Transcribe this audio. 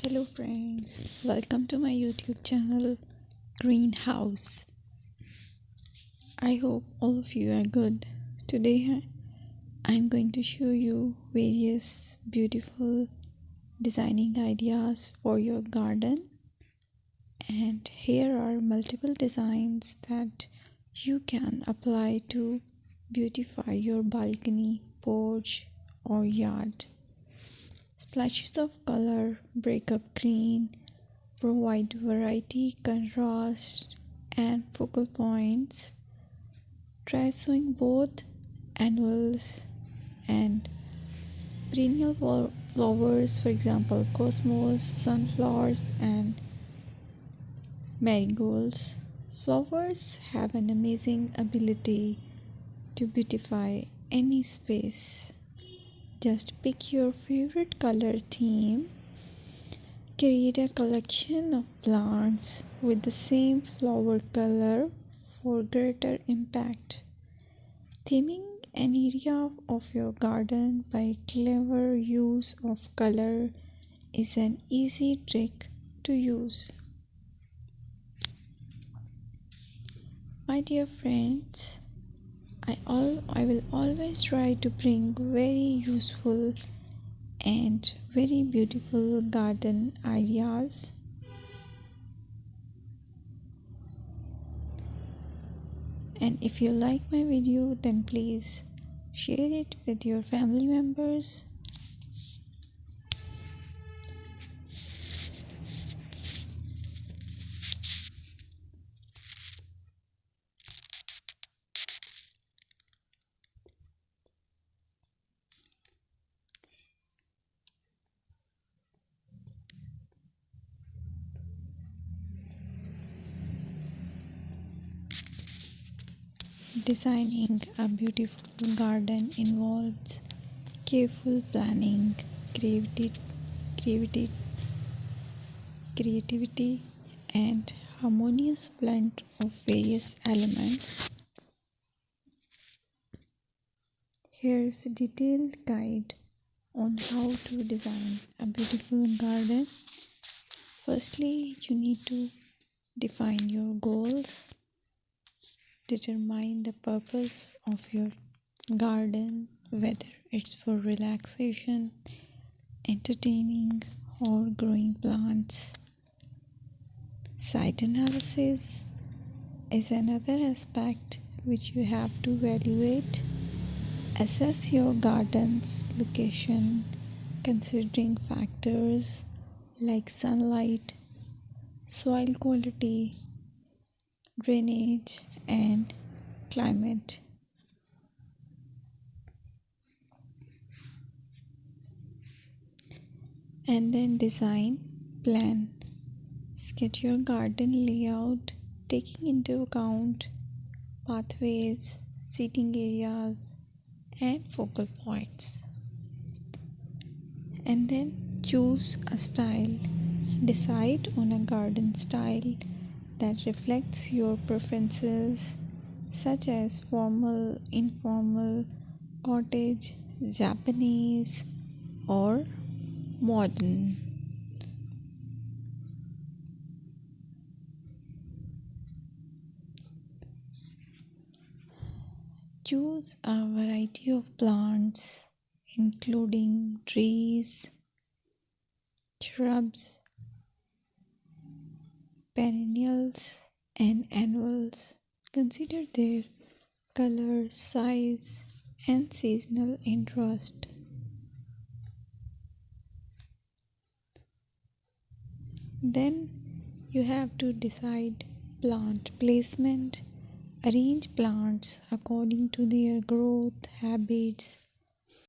Hello friends, welcome to my YouTube channel Greenhouse. I hope all of you are good. Today I'm going to show you various beautiful designing ideas for your garden, and here are multiple designs that you can apply to beautify your balcony, porch or yard. Splashes of color break up green, provide variety, contrast, and focal points. Try sowing both annuals and perennial flowers, for example, cosmos, sunflowers, and marigolds. Flowers have an amazing ability to beautify any space. Just pick your favorite color theme. Create a collection of plants with the same flower color for greater impact. Theming an area of your garden by clever use of color is an easy trick to use. My dear friends, I will always try to bring very useful and very beautiful garden ideas. And if you like my video, then please share it with your family members. Designing a beautiful garden involves careful planning, creativity, creativity, and harmonious blend of various elements. Here's a detailed guide on how to design a beautiful garden. Firstly, you need to define your goals. Determine the purpose of your garden, whether it's for relaxation, entertaining, or growing plants. Site analysis is another aspect which you have to evaluate. Assess your garden's location, considering factors like sunlight, soil quality, drainage, and climate. And then design plan. Sketch your garden layout, taking into account pathways, seating areas, and focal points. And then choose a style. Decide on a garden style that reflects your preferences, such as formal, informal, cottage, Japanese, or modern. Choose a variety of plants, including trees, shrubs, perennials, and annuals. Consider their color, size, and seasonal interest. Then you have to decide plant placement. Arrange plants according to their growth habits